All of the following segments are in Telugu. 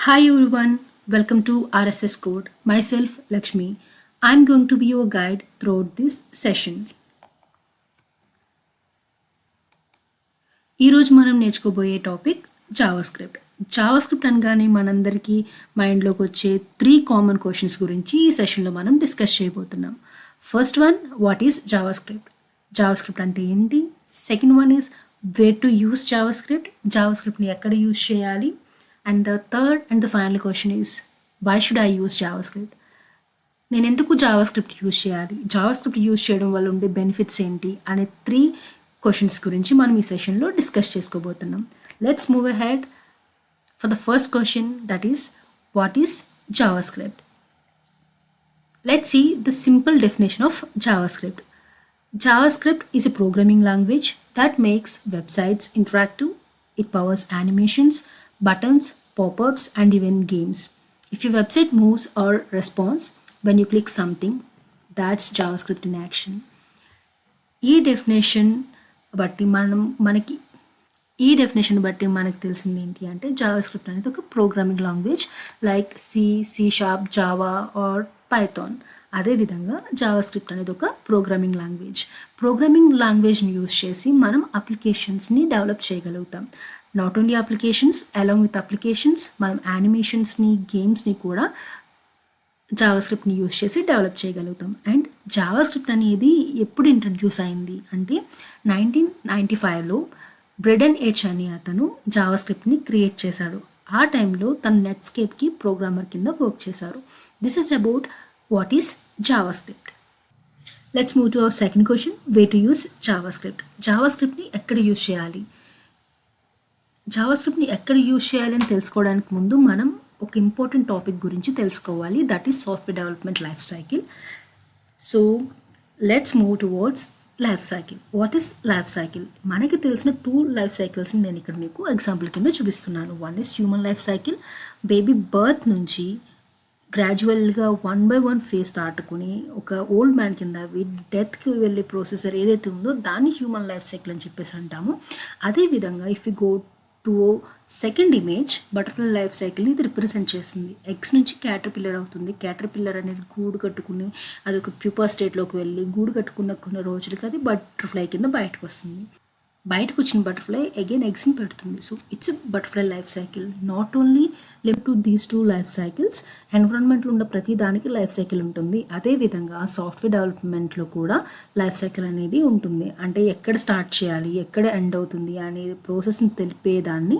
Hi everyone, welcome to RSS Code. Myself Lakshmi. I'm going to be your guide throughout this session. ఈరోజు మనం నేర్చుకోబోయే టాపిక్ జావాస్క్రిప్ట్. జావాస్క్రిప్ట్ అనగానే మనందరికీ మైండ్లోకి వచ్చే 3 కామన్ క్వశ్చన్స్ గురించి ఈ సెషన్లో మనం డిస్కస్ చేయబోతున్నాం. First one, what is JavaScript? JavaScript అంటే ఏంటి? Second one is where to use JavaScript. జావాస్క్రిప్ట్ని ఎక్కడ యూస్ చేయాలి? And the third and the final question is why should I use JavaScript? నేను ఎందుకు జావాస్క్రిప్ట్ యూస్ చేయాలి, జావాస్క్రిప్ట్ యూస్ చేయడం వల్ల ఉండే బెనిఫిట్స్ ఏంటి అనే 3 క్వశ్చన్స్ గురించి మనం ఈ సెషన్లో డిస్కస్ చేసుకోబోతున్నాం. Let's move ahead for the first question, that is what is JavaScript? Let's see the simple definition of JavaScript. JavaScript is a programming language that makes websites interactive. It powers animations, buttons, pop-ups, and even games. If your website moves or responds when you click something, that's JavaScript in action. ఈ డెఫినేషన్ బట్టి మనకి తెలిసింది ఏంటి అంటే, జావాస్క్రిప్ట్ అనేది ఒక programming language like C sharp, Java or Python. అదేవిధంగా జావాస్క్రిప్ట్ అనేది ఒక ప్రోగ్రామింగ్ లాంగ్వేజ్ని యూజ్ చేసి మనం అప్లికేషన్స్ని డెవలప్ చేయగలుగుతాం. Not only applications, along with applications మనం యానిమేషన్స్ని, గేమ్స్ని కూడా జావాస్క్రిప్ట్ని యూజ్ చేసి డెవలప్ చేయగలుగుతాం. అండ్ జావాస్క్రిప్ట్ అనేది ఎప్పుడు ఇంట్రడ్యూస్ అయింది అంటే 1995లో బ్రెడెన్ హెచ్ అనే అతను జావాస్క్రిప్ట్ని క్రియేట్ చేశాడు. ఆ టైంలో తను నెట్స్కేప్కి ప్రోగ్రామర్ కింద వర్క్ చేశారు. This is about what is JavaScript. Let's move to our second question, where to use JavaScript. జావాస్క్రిప్ట్ని ఎక్కడ యూజ్ చేయాలి? జావాస్క్రిప్ట్ని ఎక్కడ యూజ్ చేయాలి అని తెలుసుకోవడానికి ముందు మనం ఒక ఇంపార్టెంట్ టాపిక్ గురించి తెలుసుకోవాలి, that is software development life cycle. So let's move towards life cycle. What is life cycle? మనకి తెలిసిన 2 లైఫ్ సైకిల్స్ని నేను ఇక్కడ మీకు ఎగ్జాంపుల్ కింద చూపిస్తున్నాను. One is human life cycle. Baby birth నుంచి గ్రాడ్యువల్గా 1 by 1 ఫేజ్ దాటుకుని ఒక ఓల్డ్ మ్యాన్ కింద డెత్కి వెళ్ళే ప్రొసెసర్ ఏదైతే ఉందో దాన్ని హ్యూమన్ లైఫ్ సైకిల్ అని చెప్పేసి అంటాము. అదేవిధంగా if you go to second image, butterfly life cycle ఇది రిప్రజెంట్ చేస్తుంది. ఎగ్స్ నుంచి క్యాటర్పిల్లర్ అవుతుంది. క్యాటర్పిల్లర్ అనేది గూడు కట్టుకుని అది ఒక ప్యూపర్ స్టేట్లోకి వెళ్ళి గూడు కట్టుకున్న కొన్ని రోజులకి అది బటర్ఫ్లై కింద బయటకు వస్తుంది. బయటకు వచ్చిన బటర్ఫ్లై అగైన్ ఎగ్స్ని పెడుతుంది. So it's butterfly life cycle. Not only limit to these 2 life cycles, ఎన్విరాన్మెంట్లో ఉన్న ప్రతి దానికి లైఫ్ సైకిల్ ఉంటుంది. అదేవిధంగా సాఫ్ట్వేర్ డెవలప్మెంట్లో కూడా లైఫ్ సైకిల్ అనేది ఉంటుంది. అంటే ఎక్కడ స్టార్ట్ చేయాలి, ఎక్కడ ఎండ్ అవుతుంది అనే ప్రాసెస్ని తెలిపేదాన్ని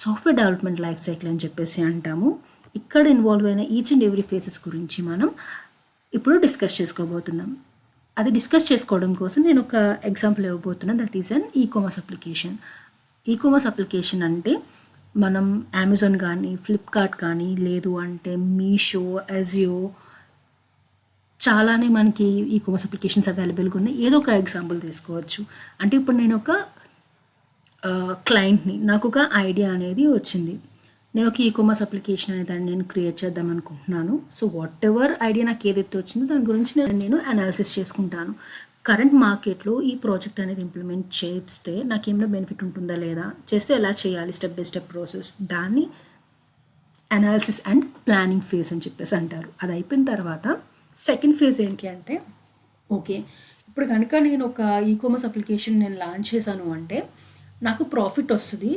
సాఫ్ట్వేర్ డెవలప్మెంట్ లైఫ్ సైకిల్ అని చెప్పేసి అంటాము. ఇక్కడ ఇన్వాల్వ్ అయిన ఈచ్ అండ్ ఎవ్రీ ఫేసెస్ గురించి మనం ఇప్పుడు డిస్కస్ చేసుకోబోతున్నాం. అది డిస్కస్ చేసుకోవడం కోసం నేను ఒక ఎగ్జాంపుల్ ఇవ్వబోతున్నాను, that is an ecommerce application. Ecommerce application అంటే మనం అమెజాన్ కానీ, ఫ్లిప్కార్ట్ కానీ, లేదు అంటే మీషో, అజియో, చాలానే మనకి ఈకామర్స్ అప్లికేషన్స్ అవైలబుల్గా ఉన్నాయి. ఏదో ఒక ఎగ్జాంపుల్ తీసుకోవచ్చు. అంటే ఇప్పుడు నేను ఒక క్లయింట్ని, నాకు ఒక ఐడియా అనేది వచ్చింది. నేను ఒక ఈకామర్స్ అప్లికేషన్ అనే దాన్ని నేను క్రియేట్ చేద్దాం అనుకుంటున్నాను. సో వాట్ ఎవర్ ఐడియా నాకు ఏదైతే వచ్చిందో దాని గురించి నేను అనాలిసిస్ చేసుకుంటాను. కరెంట్ మార్కెట్లో ఈ ప్రాజెక్ట్ అనేది ఇంప్లిమెంట్ చేస్తే నాకు ఏమైనా బెనిఫిట్ ఉంటుందా లేదా, చేస్తే ఎలా చేయాలి, స్టెప్ బై స్టెప్ ప్రాసెస్, దాన్ని అనాలిసిస్ అండ్ ప్లానింగ్ ఫేజ్ అని చెప్పేసి అంటారు. అది అయిపోయిన తర్వాత సెకండ్ ఫేజ్ ఏంటి అంటే, ఓకే ఇప్పుడు కనుక నేను ఒక ఈకామర్స్ అప్లికేషన్ నేను లాంచ్ చేశాను అంటే నాకు ప్రాఫిట్ వస్తుంది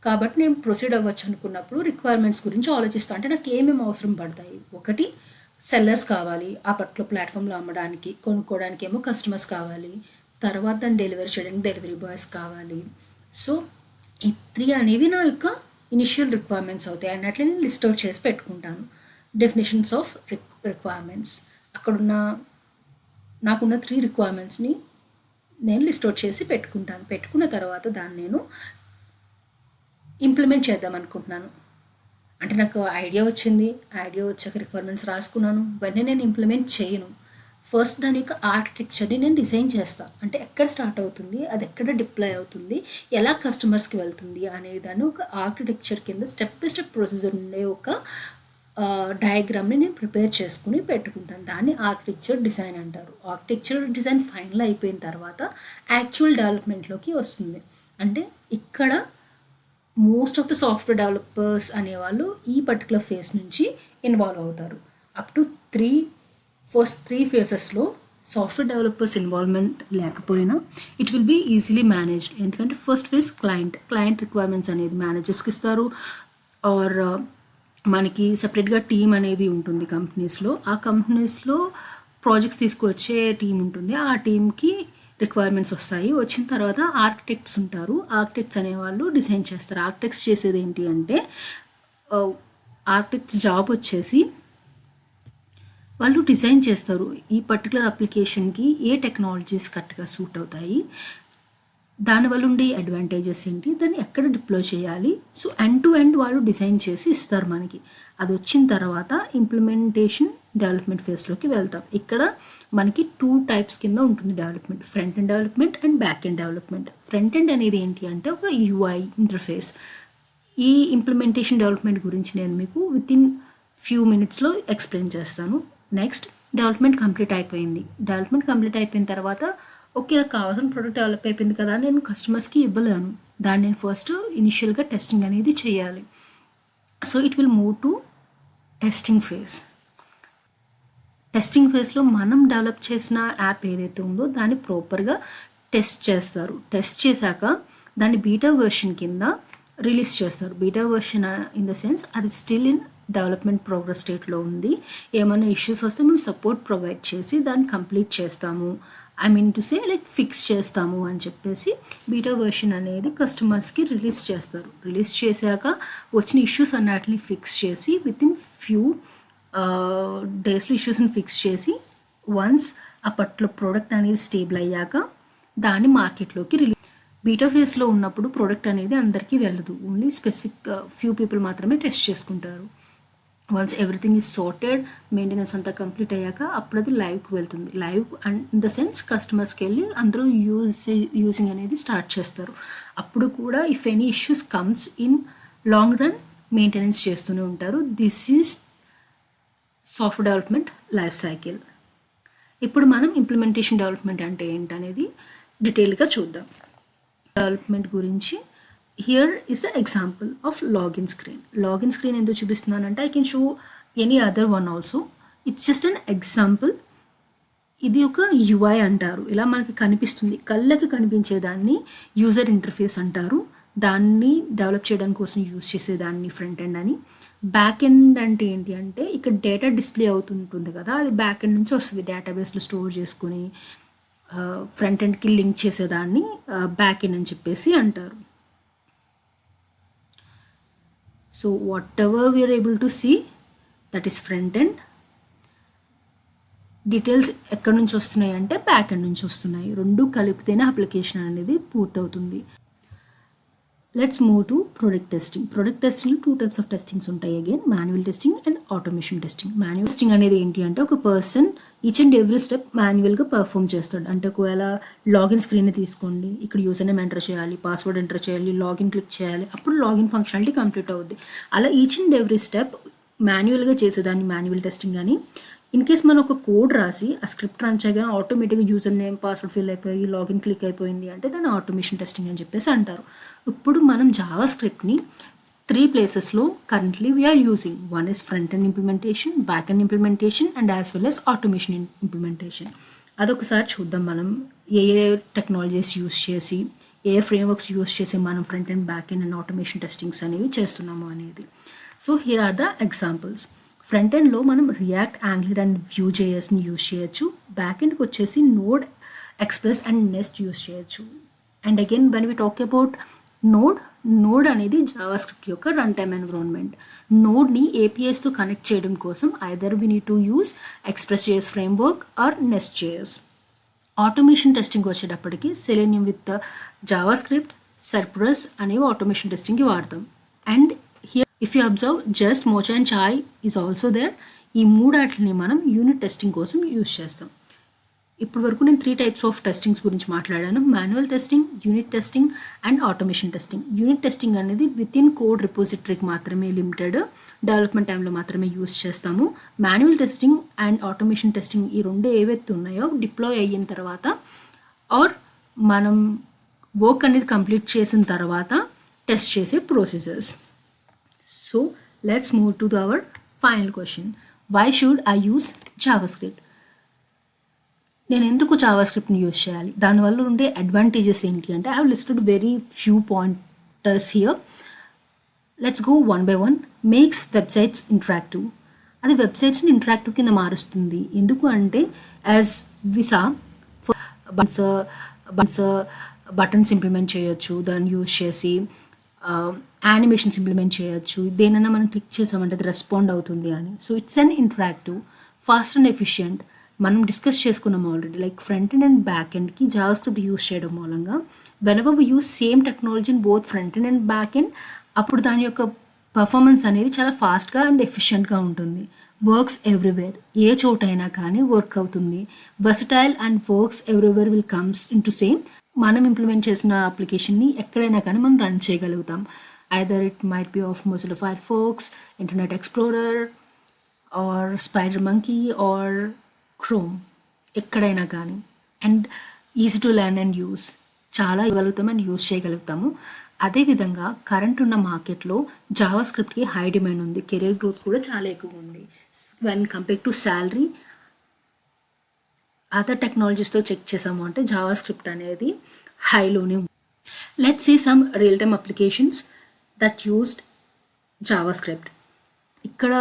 కాబట్టి నేను ప్రొసీడ్ అవ్వచ్చు అనుకున్నప్పుడు రిక్వైర్మెంట్స్ గురించి ఆలోచిస్తాను. అంటే నాకు ఏమేమి అవసరం పడతాయి? ఒకటి, సెల్లర్స్ కావాలి, ఆ పర్టికులర్ ప్లాట్ఫామ్లో అమ్మడానికి, కొనుక్కోవడానికి ఏమో కస్టమర్స్ కావాలి, తర్వాత దాన్ని డెలివరీ చేయడానికి డెలివరీ బాయ్స్ కావాలి. సో ఈ 3 అనేవి నా యొక్క ఇనిషియల్ రిక్వైర్మెంట్స్ అవుతాయి అన్నట్లు నేను లిస్ట్ అవుట్ చేసి పెట్టుకుంటాను. డెఫినేషన్స్ ఆఫ్ రిక్వైర్మెంట్స్, అక్కడున్న నాకున్న 3 రిక్వైర్మెంట్స్ని నేను లిస్ట్ అవుట్ చేసి పెట్టుకుంటాను. పెట్టుకున్న తర్వాత దాన్ని నేను ఇంప్లిమెంట్ చేద్దాం అనుకుంటున్నాను. అంటే నాకు ఐడియా వచ్చింది, ఐడియా వచ్చాక రిక్వైర్మెంట్స్ రాసుకున్నాను, వెంటనే నేను ఇంప్లిమెంట్ చేయను. ఫస్ట్ దాని యొక్క ఆర్కిటెక్చర్ని నేను డిజైన్ చేస్తాను. అంటే ఎక్కడ స్టార్ట్ అవుతుంది, అది ఎక్కడ డిప్లాయ్ అవుతుంది, ఎలా కస్టమర్స్కి వెళ్తుంది అనే దాన్ని ఒక ఆర్కిటెక్చర్ కింద స్టెప్ బై స్టెప్ ప్రొసీజర్ ఉండే ఒక డయాగ్రామ్ని నేను ప్రిపేర్ చేసుకుని పెట్టుకుంటాను. దాన్ని ఆర్కిటెక్చర్ డిజైన్ అంటారు. ఆర్కిటెక్చర్ డిజైన్ ఫైనల్ అయిపోయిన తర్వాత యాక్చువల్ డెవలప్మెంట్లోకి వస్తుంది. అంటే ఇక్కడ most of the software developers అనేవాళ్ళు ఈ పర్టికులర్ ఫేజ్ నుంచి ఇన్వాల్వ్ అవుతారు. అప్ టు ఫస్ట్ త్రీ ఫేజెస్లో సాఫ్ట్వేర్ డెవలపర్స్ ఇన్వాల్వ్మెంట్ లేకపోయినా it will be easily managed. ఎందుకంటే ఫస్ట్ ఫేజ్ క్లయింట్ రిక్వైర్మెంట్స్ అనేది మేనేజర్స్కి ఇస్తారు, ఆర్ మనకి సపరేట్గా టీమ్ అనేది ఉంటుంది కంపెనీస్లో. ఆ కంపెనీస్లో ప్రాజెక్ట్స్ తీసుకువచ్చే టీం ఉంటుంది. ఆ టీంకి రిక్వైర్మెంట్స్ వస్తాయి. వచ్చిన తర్వాత ఆర్కిటెక్ట్స్ ఉంటారు. ఆర్కిటెక్ట్స్ అనేవాళ్ళు డిజైన్ చేస్తారు. ఆర్కిటెక్ట్స్ చేసేది ఏంటి అంటే ఆర్కిటెక్ట్స్ జాబ్ వచ్చేసి వాళ్ళు డిజైన్ చేస్తారు ఈ పర్టికులర్ అప్లికేషన్కి ఏ టెక్నాలజీస్ కరెక్ట్గా సూట్ అవుతాయి, దానివల్ల ఉండే అడ్వాంటేజెస్ ఏంటి, దాన్ని ఎక్కడ డిప్లాయ్ చేయాలి. సో ఎండ్ టు ఎండ్ వాళ్ళు డిజైన్ చేసి ఇస్తారు మనకి. అది వచ్చిన తర్వాత ఇంప్లిమెంటేషన్ డెవలప్మెంట్ ఫేజ్లోకి వెళ్తాం. ఇక్కడ మనకి 2 టైప్స్ కింద ఉంటుంది development: front end development and back end development. Front end అనేది ఏంటి అంటే ఒక యూఐ ఇంటర్ఫేస్. ఈ ఇంప్లిమెంటేషన్ డెవలప్మెంట్ గురించి నేను మీకు వితిన్ ఫ్యూ మినిట్స్లో ఎక్స్ప్లెయిన్ చేస్తాను. నెక్స్ట్, డెవలప్మెంట్ కంప్లీట్ అయిపోయిన తర్వాత ఓకే, నాకు కావాల్సిన ప్రోడక్ట్ డెవలప్ అయిపోయింది కదా, నేను కస్టమర్స్కి ఇవ్వలేను. దాన్ని నేను ఫస్ట్ ఇనిషియల్గా టెస్టింగ్ అనేది చేయాలి. So it will move to testing phase. Testing ఫేజ్లో మనం డెవలప్ చేసిన యాప్ ఏదైతే ఉందో దాన్ని ప్రాపర్గా టెస్ట్ చేస్తారు. టెస్ట్ చేశాక దాన్ని బీటా వర్షన్ కింద రిలీజ్ చేస్తారు. Beta version in the sense అది స్టిల్ ఇన్ డెవలప్మెంట్ ప్రోగ్రెస్ స్టేట్లో ఉంది. ఏమైనా ఇష్యూస్ వస్తే మేము సపోర్ట్ ప్రొవైడ్ చేసి దాన్ని కంప్లీట్ చేస్తాము, I mean to say like fix చేస్తాము అని చెప్పేసి బీటా వర్షన్ అనేది కస్టమర్స్కి రిలీజ్ చేస్తారు. రిలీజ్ చేశాక వచ్చిన ఇష్యూస్ అన్నిటిని ఫిక్స్ చేసి వితిన్ ఫ్యూ డేస్లో ఇష్యూస్ని ఫిక్స్ చేసి వన్స్ ఆ పర్టికులర్ ప్రోడక్ట్ అనేది స్టేబుల్ అయ్యాక దాన్ని మార్కెట్లోకి రిలీజ్. బీటా ఫేజ్లో ఉన్నప్పుడు ప్రోడక్ట్ అనేది అందరికీ వెళ్ళదు, ఓన్లీ స్పెసిఫిక్ ఫ్యూ పీపుల్ మాత్రమే టెస్ట్ చేసుకుంటారు. Once everything is sorted, maintenance అంతా కంప్లీట్ అయ్యాక అప్పుడు అది లైవ్కి వెళ్తుంది. Live and in the sense కస్టమర్స్కి వెళ్ళి అందరూ యూజింగ్ అనేది స్టార్ట్ చేస్తారు. అప్పుడు కూడా if any issues comes in long run maintenance చేస్తూనే ఉంటారు. This is software development life cycle. ఇప్పుడు మనం ఇంప్లిమెంటేషన్ డెవలప్మెంట్ అంటే ఏంటనేది డీటెయిల్గా చూద్దాం. డెవలప్మెంట్ గురించి here is the example of login screen. Login screen ఎందుకు చూపిస్తున్నానంటే I can show any other one also. It's just an example. ఇది ఒక యూఐ అంటారు. ఇలా మనకి కనిపిస్తుంది, కళ్ళకి కనిపించేదాన్ని యూజర్ ఇంటర్ఫేస్ అంటారు. దాన్ని డెవలప్ చేయడానికి కోసం యూజ్ చేసేదాన్ని ఫ్రంట్ ఎండ్ అని. బ్యాక్ ఎండ్ అంటే ఏంటి అంటే ఇక్కడ డేటా డిస్ప్లే అవుతుంటుంది కదా, అది బ్యాక్ ఎండ్ నుంచి వస్తుంది. డేటాబేస్లో స్టోర్ చేసుకుని ఫ్రంట్ ఎండ్కి లింక్ చేసేదాన్ని బ్యాక్ ఎండ్ అని చెప్పేసి అంటారు. So whatever we are able to see that is front end. Details ఎక్కడి నుంచి వస్తున్నాయి అంటే బ్యాక్ ఎండ్ నుంచి వస్తున్నాయి. రెండు కలిపితేనే అప్లికేషన్ అనేది పూర్తవుతుంది. Let's move to product testing. Product టెస్టింగ్లో 2 టైప్స్ ఆఫ్ టెస్టింగ్స్ ఉంటాయి. Again manual testing and automation testing. Manual testing అనేది ఏంటి అంటే ఒక person each and every step మాన్యువల్గా పర్ఫామ్ చేస్తాడు. అంటే ఒకవేళ లాగిన్ స్క్రీన్ తీసుకోండి, ఇక్కడ యూజర్ నేమ్ ఎంటర్ చేయాలి, పాస్వర్డ్ ఎంటర్ చేయాలి, లాగిన్ క్లిక్ చేయాలి, అప్పుడు లాగిన్ ఫంక్షనాలిటీ కంప్లీట్ అవుద్ది. అలా ఈచ్ అండ్ ఎవ్రీ స్టెప్ మాన్యువల్గా చేసేదాన్ని మాన్యువల్ టెస్టింగ్ అని. ఇన్ కేస్ మనం ఒక కోడ్ రాసి ఆ స్క్రిప్ట్ రన్ చేయగానే ఆటోమేటిక్గా యూజర్ నేమ్ పాస్వర్డ్ ఫిల్ అయిపోయి లాగిన్ క్లిక్ అయిపోయింది అంటే దాన్ని ఆటోమేషన్ టెస్టింగ్ అని చెప్పేసి అంటారు. ఇప్పుడు మనం జావా స్క్రిప్ట్ని 3 ప్లేసెస్లో currently we are using. One is front end implementation, back end implementation and as well as automation implementation. అదొకసారి చూద్దాం. మనం ఏ టెక్నాలజీస్ యూస్ చేసి ఏ ఫ్రేమ్వర్క్స్ యూస్ చేసి మనం front end, back end and automation testings అనేవి చేస్తున్నాము అనేది. So here are the examples. Front ఎండ్లో మనం రియాక్ట్, యాంగులర్ అండ్ వ్యూ జేఎస్ని యూజ్ చేయొచ్చు. బ్యాక్ ఎండ్కి వచ్చేసి Node, Express and Nest use చేయొచ్చు. And again when we talk about Node అనేది జావా స్క్రిప్ట్ యొక్క రన్ టైమ్ ఎన్విరాన్మెంట్. నోడ్ని ఏపీఐస్తో కనెక్ట్ చేయడం కోసం either we need to use Express JS framework or Nest JS. Automation testing వచ్చేటప్పటికి సెలీనియం విత్ జావా స్క్రిప్ట్, సర్ప్రస్ అనేవి ఆటోమేషన్ టెస్టింగ్కి వాడతాం. And if you observe just, Mocha and Chai is also there. ఈ 3 వాటిని మనం యూనిట్ టెస్టింగ్ కోసం యూజ్ చేస్తాం. ఇప్పటి వరకు నేను 3 టైప్స్ ఆఫ్ టెస్టింగ్స్ గురించి మాట్లాడాను: manual testing, unit testing and automation testing. Unit testing అనేది విత్ ఇన్ కోడ్ రిపోజిటరీకి మాత్రమే లిమిటెడ్, డెవలప్మెంట్ టైంలో మాత్రమే యూజ్ చేస్తాము. Manual testing and automation testing ఈ 2 ఏవైతే ఉన్నాయో డిప్లాయ్ అయిన తర్వాత ఆర్ మనం వర్క్ అనేది కంప్లీట్ చేసిన తర్వాత టెస్ట్ చేసే procedures. So let's move to our final question. Why should I use JavaScript? నేను ఎందుకు జావాస్క్రిప్ట్ని యూస్ చేయాలి, దానివల్ల ఉండే అడ్వాంటేజెస్ ఏంటి అంటే I have listed very few pointers here. Let's go one by one. Makes websites interactive. అది వెబ్సైట్స్ని ఇంటరాక్టివ్ కింద మారుస్తుంది. ఎందుకు అంటే యాజ్ విసా బటన్స్ ఇంప్లిమెంట్ చేయొచ్చు, దాన్ని యూజ్ చేసి యానిమేషన్స్ ఇంప్లిమెంట్ చేయొచ్చు. దేనైనా మనం క్లిక్ చేసామంటే అది రెస్పాండ్ అవుతుంది అని. So it's an interactive, fast and efficient. మనం డిస్కస్ చేసుకున్నాం already, like front end and back ఎండ్కి జావాస్క్రిప్ట్ యూస్ చేయడం మూలంగా whenever we use same technology in both front end and back end, అప్పుడు దాని యొక్క పర్ఫార్మెన్స్ అనేది చాలా ఫాస్ట్గా అండ్ ఎఫిషియెంట్గా ఉంటుంది. వర్క్స్ ఎవ్రీవేర్, ఏ చోటైనా కానీ వర్క్ అవుతుంది. Versatile and works everywhere will comes in to same. మనం ఇంప్లిమెంట్ చేసిన అప్లికేషన్ని ఎక్కడైనా కానీ మనం రన్ చేయగలుగుతాం. Either it might be of Mozilla Firefox, Internet Explorer or Spider Monkey or Chrome, ఎక్కడైనా కానీ. And easy to learn and use, చాలా ఇవ్వగలుగుతాం అండ్ యూస్ చేయగలుగుతాము. అదేవిధంగా కరెంట్ ఉన్న మార్కెట్లో జావాస్క్రిప్ట్కి హై డిమాండ్ ఉంది. కెరీర్ గ్రోత్ కూడా చాలా ఎక్కువ ఉంది. When compare to salary, other టెక్నాలజీస్తో చెక్ చేసాము అంటే జావాస్క్రిప్ట్ అనేది హైలోనే ఉంది. Let's see some real time applications that used JavaScript. ఇక్కడ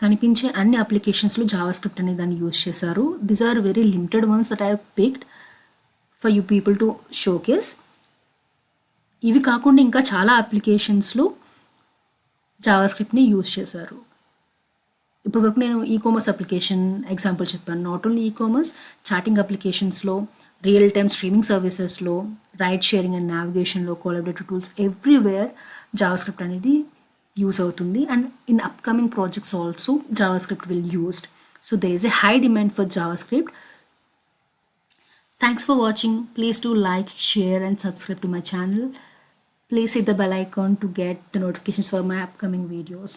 కనిపించే అన్ని అప్లికేషన్స్లో జావాస్క్రిప్ట్ అనే దాన్ని యూజ్ చేశారు. These are very limited ones that I have picked for you people to showcase. ఇవి కాకుండా ఇంకా చాలా అప్లికేషన్స్లో జావాస్క్రిప్ట్ని యూజ్ చేశారు. ఇప్పుడు వరకు నేను ఈకామర్స్ అప్లికేషన్ ఎగ్జాంపుల్ చెప్పాను. నాట్ ఓన్లీ ఈకామర్స్, చాటింగ్ అప్లికేషన్స్లో, రియల్ టైమ్ స్ట్రీమింగ్ సర్వీసెస్లో, రైడ్ షేరింగ్ అండ్ నావిగేషన్లో, కొలాబరేటివ్ టూల్స్, ఎవ్రీవేర్ జావాస్క్రిప్ట్ అనేది యూస్ అవుతుంది. And in upcoming projects also JavaScript will used. So there is a high demand for JavaScript. Thanks for watching. Please do like, share and subscribe to my channel. Please hit the bell icon to get the notifications for my upcoming videos.